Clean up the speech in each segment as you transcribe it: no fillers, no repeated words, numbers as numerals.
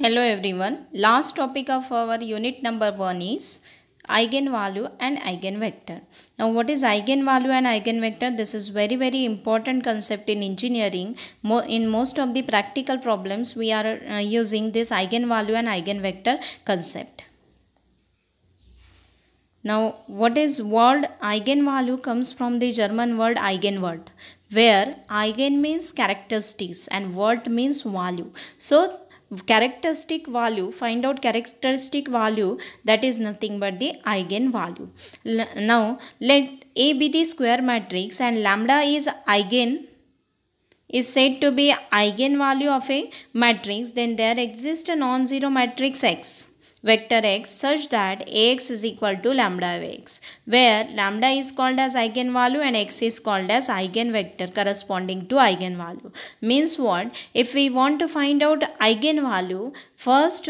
Hello everyone. Last topic of our unit number 1 is eigenvalue and eigenvector. Now what is eigenvalue and eigenvector? This is very important concept in engineering. In most of the practical problems we are using this eigenvalue and eigenvector concept. Now what is word eigenvalue comes from the German word eigenwert, where eigen means characteristics and wert means value. So characteristic value, find out characteristic value, that is nothing but the eigenvalue. Now let A be the square matrix and lambda is said to be eigenvalue of a matrix, then there exists a non-zero matrix X, vector X, such that Ax is equal to lambda of X, where lambda is called as eigenvalue and X is called as eigenvector corresponding to eigenvalue. Means what? If we want to find out eigenvalue, first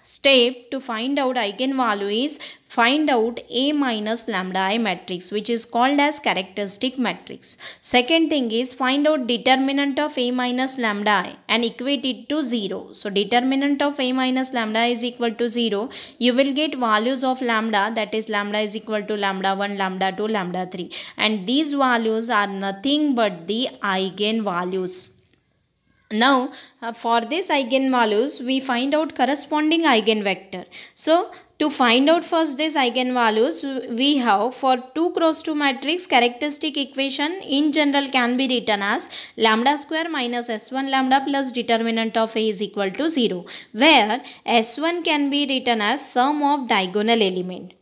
step to find out eigenvalue is find out A minus lambda I matrix, which is called as characteristic matrix. Second thing is find out determinant of A minus lambda I and equate it to 0. So determinant of A minus lambda is equal to 0. You will get values of lambda, that is lambda is equal to lambda 1, lambda 2, lambda 3, and these values are nothing but the eigenvalues. Now for this eigenvalues we find out corresponding eigenvector. So to find out first this eigenvalues, we have for 2 cross 2 matrix characteristic equation in general can be written as lambda square minus s1 lambda plus determinant of A is equal to 0, where s1 can be written as sum of diagonal element.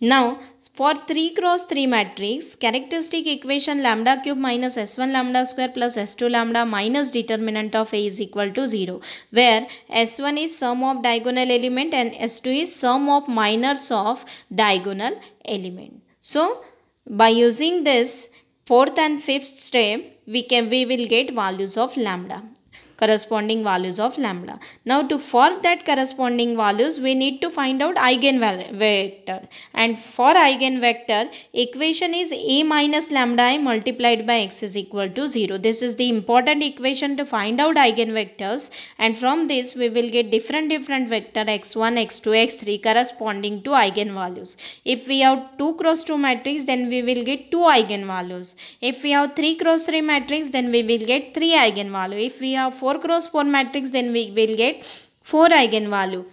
Now for 3 cross 3 matrix, characteristic equation lambda cube minus s1 lambda square plus s2 lambda minus determinant of A is equal to 0, where s1 is sum of diagonal element and s2 is sum of minors of diagonal element. So by using this fourth and fifth step, we will get values of lambda, corresponding values of lambda. Now for that corresponding values we need to find out eigenvector, and for eigenvector equation is A minus lambda I multiplied by X is equal to 0. This is the important equation to find out eigenvectors, and from this we will get different vector x1, x2, x3 corresponding to eigenvalues. If we have 2 cross 2 matrix, then we will get 2 eigenvalues. If we have 3 cross 3 matrix, then we will get 3 eigenvalue. If we have 4 cross 4 matrix, then we will get 4 eigenvalue.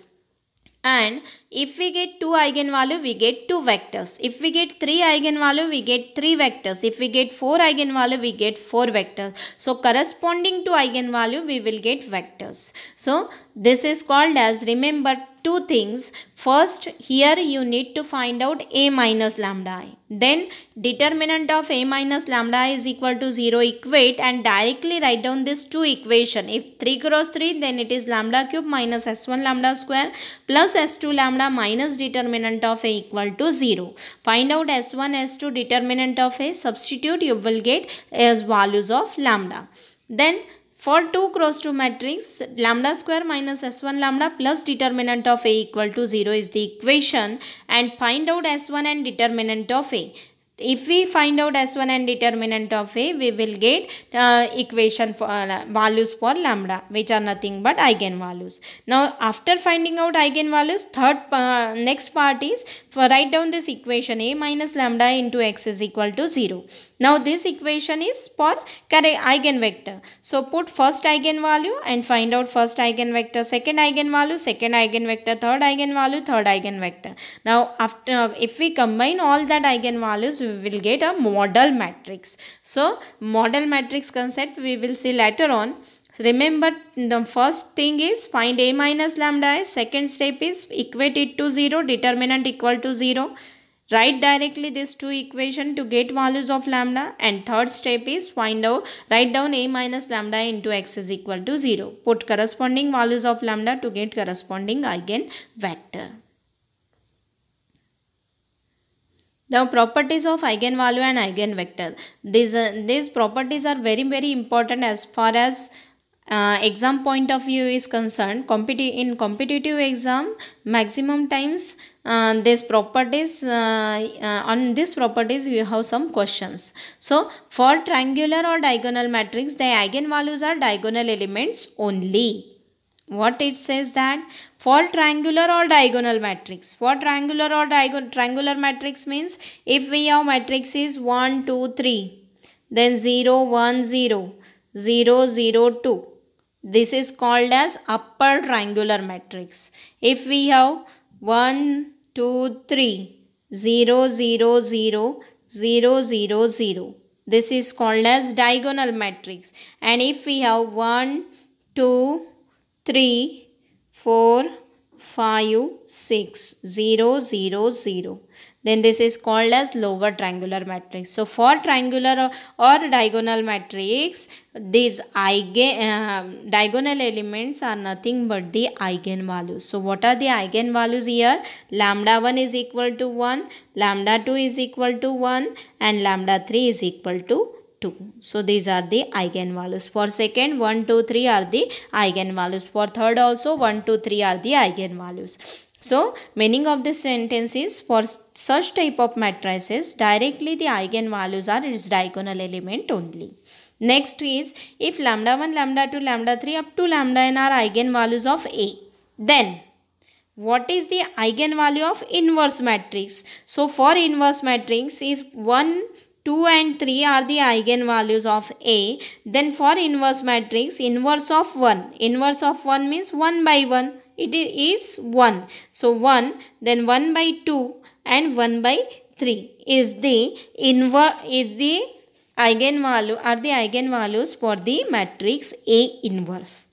And if we get 2 eigenvalue, we get 2 vectors. If we get 3 eigenvalue, we get 3 vectors. If we get 4 eigenvalue, we get 4 vectors. So corresponding to eigenvalue, we will get vectors. So this is called as, remember two things. First, here you need to find out A minus lambda I. Then determinant of A minus lambda I is equal to 0, equate and directly write down this two equation. If 3 cross 3, then it is lambda cube minus s1 lambda square plus s2 lambda minus determinant of A equal to 0. Find out s1, s2 determinant of A, substitute, you will get as values of lambda. Then for 2 cross 2 matrix, lambda square minus s1 lambda plus determinant of A equal to 0 is the equation, and find out s1 and determinant of A. If we find out s1 and determinant of A, we will get equation for values for lambda, which are nothing but eigenvalues. Now after finding out eigenvalues, next part is for write down this equation A minus lambda into X is equal to 0. Now this equation is for eigenvector. So put first eigenvalue and find out first eigenvector, second eigenvalue, second eigenvector, third eigenvalue, third eigenvector. Now after if we combine all that eigenvalues, we will get a model matrix. So model matrix concept we will see later on. Remember, the first thing is find A minus lambda I. Second step is equate it to 0, determinant equal to 0. Write directly these two equation to get values of lambda, and third step is write down A minus lambda into X is equal to 0. Put corresponding values of lambda to get corresponding eigenvector. Now properties of eigenvalue and eigenvector. These properties are very important as far as exam point of view is concerned. In competitive exam, maximum times these properties on these properties you have some questions. So for triangular or diagonal matrix, the eigenvalues are diagonal elements only. what it says that for triangular or diagonal matrix, for triangular or triangular matrix means if we have matrix is 1 2 3, then 0 1 0 0 0 2, this is called as upper triangular matrix. If we have 1 2 3 0 0 0 0 0 0, this is called as diagonal matrix. And if we have 1 2 3 4 5 6 0 0 0, then this is called as lower triangular matrix. So for triangular or diagonal matrix, these diagonal elements are nothing but the eigenvalues. So what are the eigenvalues here? Lambda 1 is equal to 1, lambda 2 is equal to 1, and lambda 3 is equal to 2. So these are the eigenvalues. For second, 1 2 3 are the eigenvalues. For third also 1 2 3 are the eigenvalues. So meaning of this sentence is, for such type of matrices, directly the eigenvalues are its diagonal element only. Next is, if lambda 1 lambda 2 lambda 3 up to lambda n are eigenvalues of A, then what is the eigenvalue of inverse matrix? So for inverse matrix is 1 2 and 3 are the eigenvalues of A. Then for inverse matrix, inverse of 1. Inverse of 1 means 1 by 1. It is 1. So 1, then 1 by 2 and 1 by 3 is the eigenvalue, are the eigenvalues for the matrix A inverse.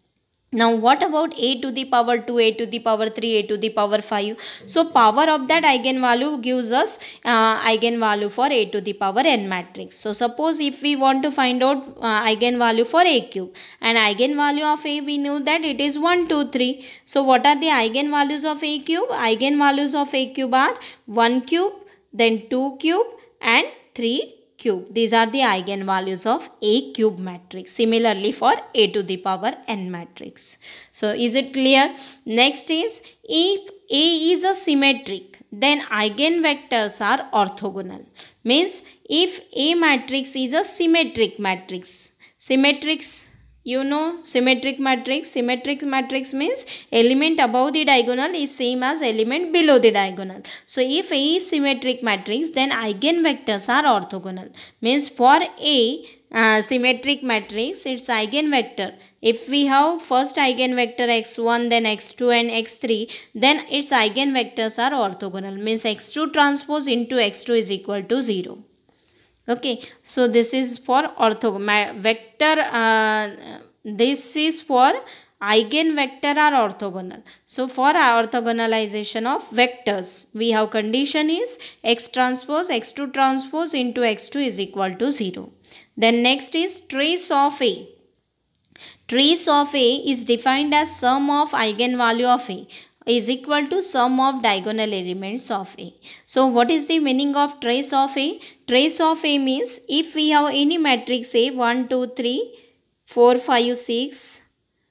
Now what about A to the power 2, A to the power 3, A to the power 5? So power of that eigenvalue gives us eigenvalue for A to the power n matrix. So suppose if we want to find out eigenvalue for A cube, and eigenvalue of A we know that it is 1 2 3. So what are the eigenvalues of A cube? Eigenvalues of A cube are 1 cube, then 2 cube and 3 cube. These are the eigenvalues of A cube matrix. Similarly for A to the power n matrix. So is it clear? Next is, if A is a symmetric, then eigenvectors are orthogonal. Means if A matrix is a symmetric matrix. Symmetrics, you know symmetric matrix. Symmetric matrix means element above the diagonal is same as element below the diagonal. So if A is symmetric matrix, then eigenvectors are orthogonal. Means for A symmetric matrix, its eigenvector, if we have first eigenvector x1, then x2 and x3, then its eigenvectors are orthogonal. Means x2 transpose into x2 is equal to 0. Okay, so this is for vector, this is for eigenvector are orthogonal. So for orthogonalization of vectors, we have condition is x transpose x2 transpose into x2 is equal to 0. Then next is trace of A. Trace of A is defined as sum of eigenvalue of A is equal to sum of diagonal elements of A. So what is the meaning of trace of A? Trace of A means if we have any matrix A 1 2 3 4 5 6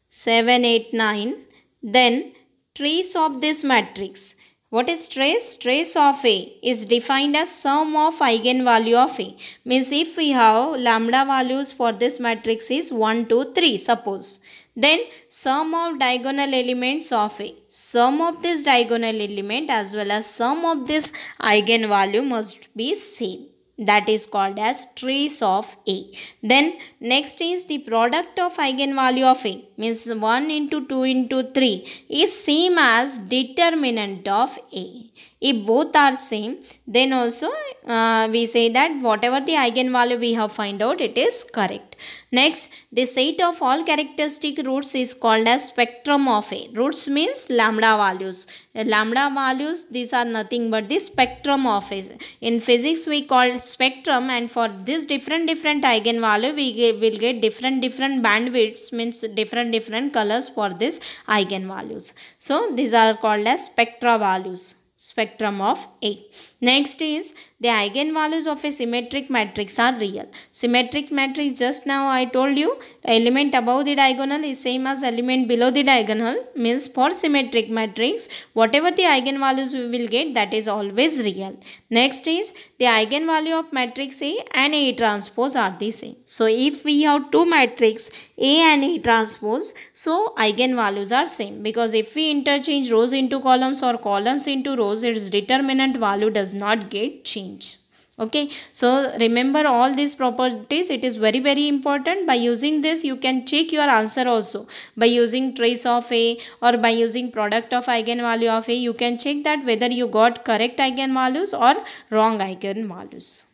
7 8 9, then trace of this matrix. What is trace? Trace of A is defined as sum of eigenvalue of A. Means if we have lambda values for this matrix is 1 2 3 suppose, then sum of diagonal elements of A, sum of this diagonal element as well as sum of this eigenvalue must be same. That is called as trace of A. Then next is the product of eigenvalue of A. Means 1 into 2 into 3 is same as determinant of A. If both are same, then also we say that whatever the eigenvalue we have find out, it is correct. Next, the set of all characteristic roots is called as spectrum of A. Roots means lambda values. Lambda values, these are nothing but the spectrum of A. In physics we call spectrum, and for this different eigenvalue we will get different bandwidths, means different colors for this eigenvalues. So these are called as spectra values. spectrum of A. Next is the eigenvalues of a symmetric matrix are real. Symmetric matrix, just now I told you, element above the diagonal is same as element below the diagonal, means for symmetric matrix whatever the eigenvalues we will get, that is always real. Next is the eigenvalue of matrix A and A transpose are the same. So if we have two matrix A and A transpose, so eigenvalues are same, because if we interchange rows into columns or columns into rows, its determinant value does not get changed. Okay, so remember all these properties, it is very important. By using this you can check your answer also. By using trace of A or by using product of eigenvalue of A, you can check that whether you got correct eigenvalues or wrong eigenvalues.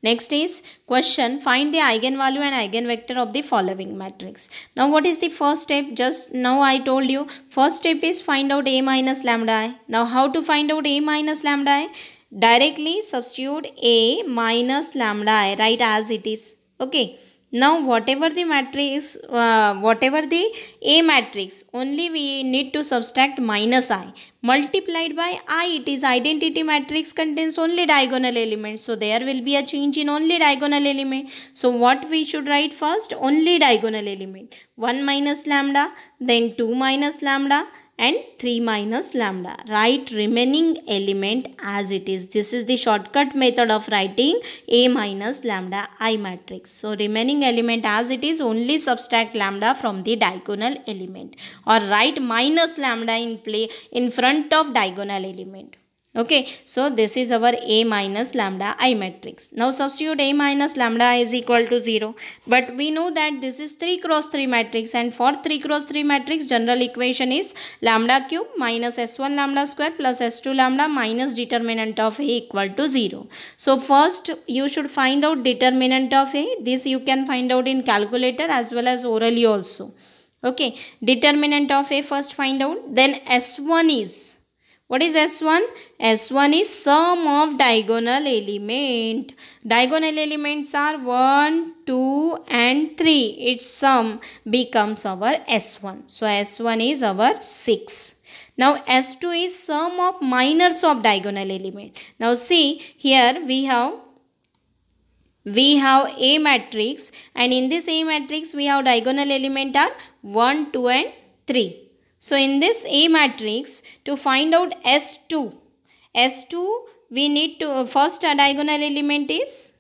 Next is question, find the eigenvalue and eigenvector of the following matrix. Now what is the first step? Just now I told you, first step is find out A minus lambda I. Now how to find out A minus lambda I? Directly substitute A minus lambda I, write as it is. Okay. Now whatever the matrix, whatever the A matrix, only we need to subtract minus I. Multiplied by I, it is identity matrix, contains only diagonal elements. So there will be a change in only diagonal element. So what we should write first? Only diagonal element. 1 minus lambda, then 2 minus lambda, and 3 minus lambda. Write remaining element as it is. This is the shortcut method of writing A minus lambda I matrix. So remaining element as it is, only subtract lambda from the diagonal element, or write minus lambda in front of diagonal element. Okay, so this is our A minus lambda I matrix. Now substitute A minus lambda I is equal to 0. But we know that this is 3 cross 3 matrix, and for 3 cross 3 matrix general equation is lambda cube minus S1 lambda square plus S2 lambda minus determinant of A equal to 0. So first you should find out determinant of A. This you can find out in calculator as well as orally also. Okay, determinant of A first find out. Then S1 is, what is S1? S1 is sum of diagonal element. Diagonal elements are 1, 2 and 3. Its sum becomes our S1. So S1 is our 6. Now S2 is sum of minors of diagonal element. Now see, here we have A matrix, and in this A matrix we have diagonal element are 1, 2 and 3. So in this A matrix, to find out S2 we need to, first diagonal element is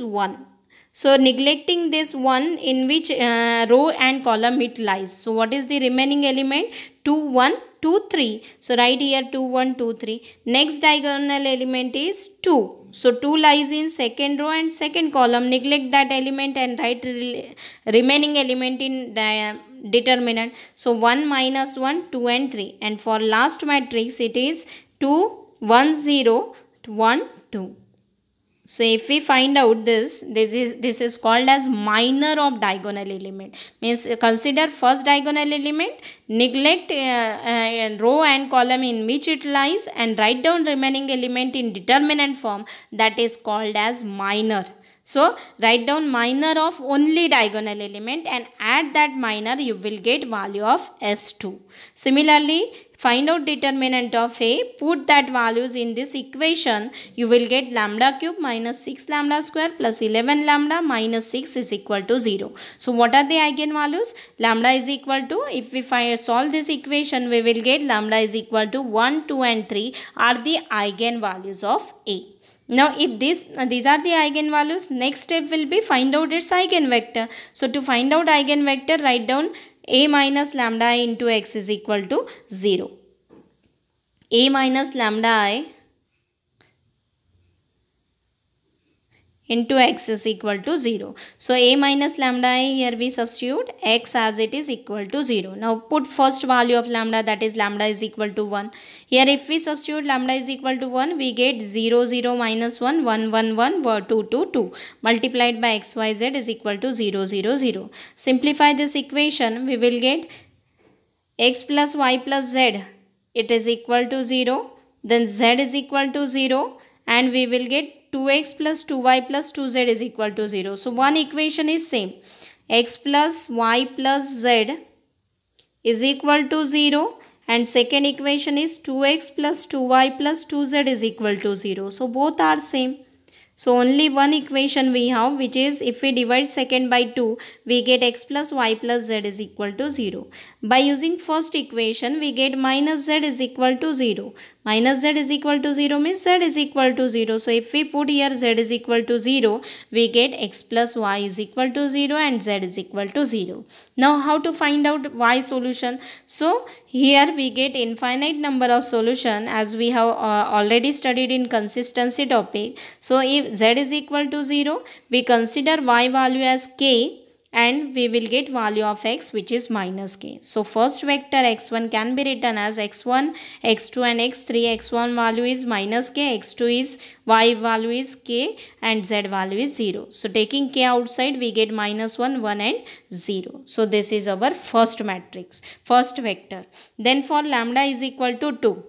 1. So neglecting this 1, in which row and column it lies. So what is the remaining element? 2, 1, 2, 3. So write here 2, 1, 2, 3. Next diagonal element is 2. So 2 lies in second row and second column. Neglect that element and write remaining element in determinant. So 1 minus 1, 2 and 3. And for last matrix it is 2, 1, 0, 1, 2. So if we find out this is called as minor of diagonal element. Means consider first diagonal element, neglect row and column in which it lies, and write down remaining element in determinant form. That is called as minor. So write down minor of only diagonal element and add that minor, you will get value of S2. Similarly, find out determinant of A, put that values in this equation, you will get lambda cube minus 6 lambda square plus 11 lambda minus 6 is equal to 0. So what are the eigenvalues? Lambda is equal to, if we solve this equation, we will get lambda is equal to 1, 2 and 3 are the eigenvalues of A. Now if these are the eigenvalues, next step will be find out its eigenvector. So to find out eigenvector, write down A minus lambda I into x is equal to 0. A minus lambda I into x is equal to 0. So A minus lambda I, here we substitute x as it is equal to 0. Now put first value of lambda, that is lambda is equal to 1. Here if we substitute lambda is equal to 1, we get 0, 0 minus 1, 1, 1, 1, 2, 2, 2. Multiplied by x, y, z is equal to 0, 0, 0. Simplify this equation, we will get x plus y plus z, it is equal to 0. Then z is equal to 0, and we will get 2x plus 2y plus 2z is equal to 0. So one equation is same. X plus y plus z is equal to 0, and second equation is 2x plus 2y plus 2z is equal to 0. So both are same. So only one equation we have, which is if we divide second by 2, we get x plus y plus z is equal to 0. By using first equation, we get minus z is equal to 0. Minus z is equal to 0 means z is equal to 0. So if we put here z is equal to 0, we get x plus y is equal to 0 and z is equal to 0. Now how to find out y solution? So here we get infinite number of solution, as we have already studied in consistency topic. So if z is equal to 0, we consider y value as k, and we will get value of x, which is minus k. So first vector x1 can be written as x1, x2 and x3. x1 value is minus k, x2 is y value is k, and z value is 0. So taking k outside, we get minus 1, 1 and 0. So this is our first matrix, first vector. Then for lambda is equal to 2.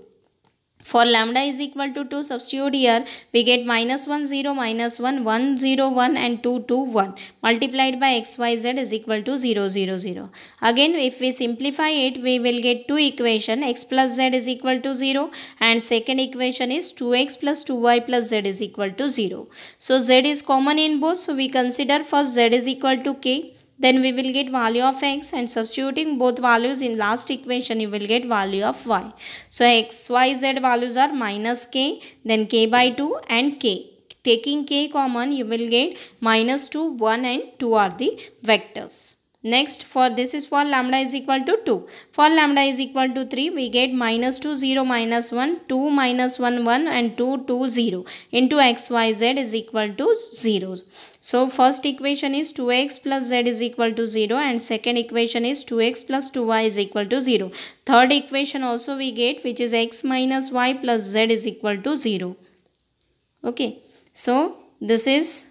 For lambda is equal to 2, substitute here, we get minus 1, 0, minus 1, 1, 0, 1 and 2, 2, 1. Multiplied by x, y, z is equal to 0, 0, 0. Again, if we simplify it, we will get two equation, x plus z is equal to 0, and second equation is 2x plus 2y plus z is equal to 0. So z is common in both, so we consider first z is equal to k. Then we will get value of x, and substituting both values in last equation, you will get value of y. So x, y, z values are minus k, then k by 2 and k. Taking k common, you will get minus 2, 1 and 2 are the vectors. Next, for this is for lambda is equal to 2. For lambda is equal to 3, we get minus 2, 0, minus 1, 2, minus 1, 1 and 2, 2, 0 into x, y, z is equal to 0. So first equation is 2x plus z is equal to 0, and second equation is 2x plus 2y is equal to 0. Third equation also we get, which is x minus y plus z is equal to 0. Okay, so this is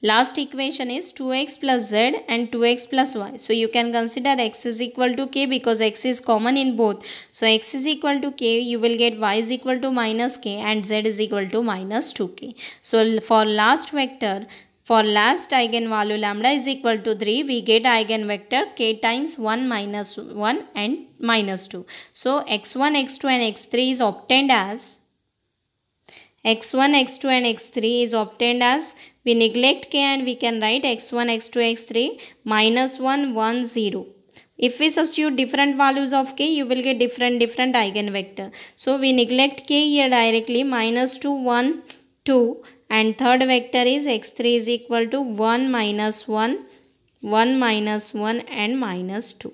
last equation is 2x plus z and 2x plus y. So you can consider x is equal to k because x is common in both. So x is equal to k, you will get y is equal to minus k and z is equal to minus 2k. So for last vector, for last eigenvalue lambda is equal to 3, we get eigenvector k times 1 minus 1 and minus 2. So x1, x2 and x3 is obtained as x1, x2 and x3 is obtained as, we neglect k and we can write x1, x2, x3 minus 1, 1, 0. If we substitute different values of k, you will get different eigenvector. So we neglect k here directly, minus 2, 1, 2, and third vector is x3 is equal to 1 minus 1, 1 minus 1 and minus 2.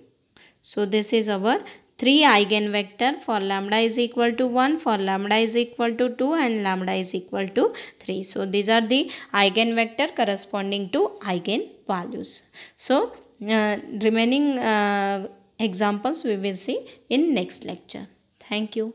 So this is our 3 eigenvector. For lambda is equal to 1, for lambda is equal to 2 and lambda is equal to 3. So these are the eigenvector corresponding to eigenvalues. So remaining examples we will see in next lecture. Thank you.